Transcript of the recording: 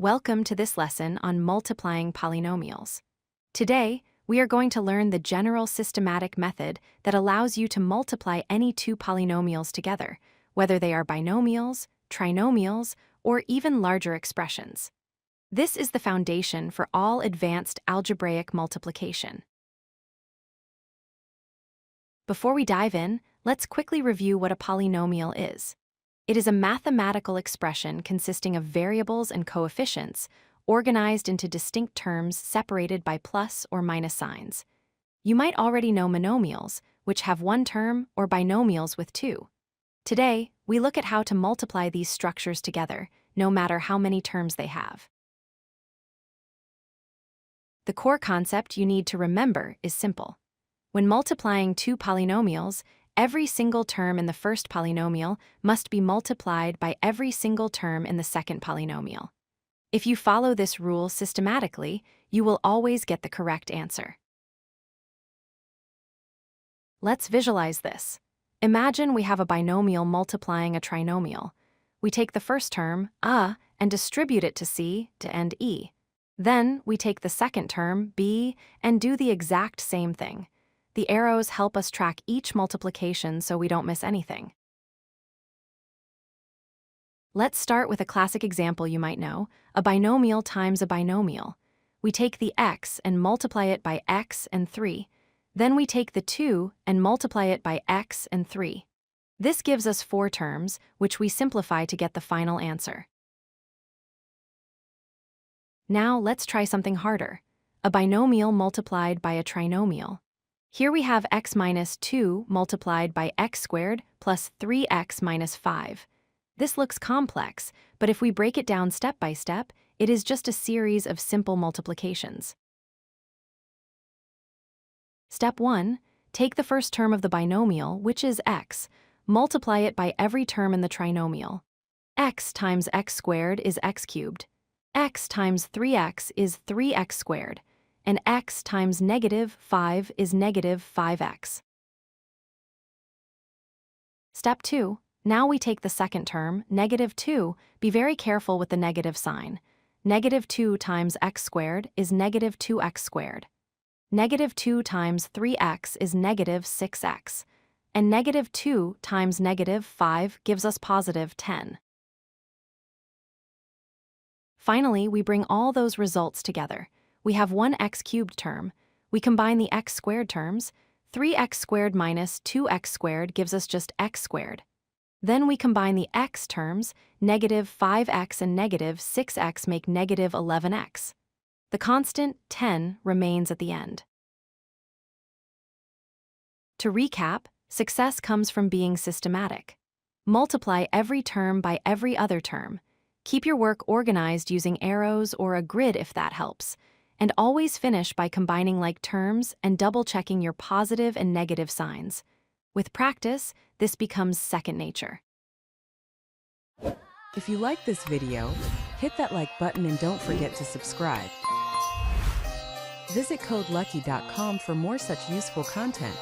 Welcome to this lesson on multiplying polynomials. Today, we are going to learn the general systematic method that allows you to multiply any two polynomials together, whether they are binomials, trinomials, or even larger expressions. This is the foundation for all advanced algebraic multiplication. Before we dive in, let's quickly review what a polynomial is. It is a mathematical expression consisting of variables and coefficients, organized into distinct terms separated by plus or minus signs. You might already know monomials, which have one term, or binomials with two. Today, we look at how to multiply these structures together, no matter how many terms they have. The core concept you need to remember is simple. When multiplying two polynomials, every single term in the first polynomial must be multiplied by every single term in the second polynomial. If you follow this rule systematically, you will always get the correct answer. Let's visualize this. Imagine we have a binomial multiplying a trinomial. We take the first term, a, and distribute it to c to end e. Then we take the second term, b, and do the exact same thing. The arrows help us track each multiplication so we don't miss anything. Let's start with a classic example you might know, a binomial times a binomial. We take the x and multiply it by x and 3. Then we take the 2 and multiply it by x and 3. This gives us 4 terms, which we simplify to get the final answer. Now let's try something harder, a binomial multiplied by a trinomial. Here we have x minus 2 multiplied by x squared plus 3x minus 5. This looks complex, but if we break it down step by step, it is just a series of simple multiplications. Step 1. Take the first term of the binomial, which is x. Multiply it by every term in the trinomial. X times x squared is x cubed. X times 3x is 3x squared. And x times negative 5 is negative 5x. Step 2. Now we take the second term, negative 2. Be very careful with the negative sign. Negative 2 times x squared is negative 2x squared. Negative 2 times 3x is negative 6x. And negative 2 times negative 5 gives us positive 10. Finally, we bring all those results together. We have one x cubed term. We combine the x squared terms. 3x squared minus 2x squared gives us just x squared. Then we combine the x terms. Negative 5x and negative 6x make negative 11x. The constant 10 remains at the end. To recap, success comes from being systematic. Multiply every term by every other term. Keep your work organized using arrows or a grid if that helps. And always finish by combining like terms and double-checking your positive and negative signs. With practice, this becomes second nature. If you like this video, hit that like button and don't forget to subscribe. Visit codelucky.com for more such useful content.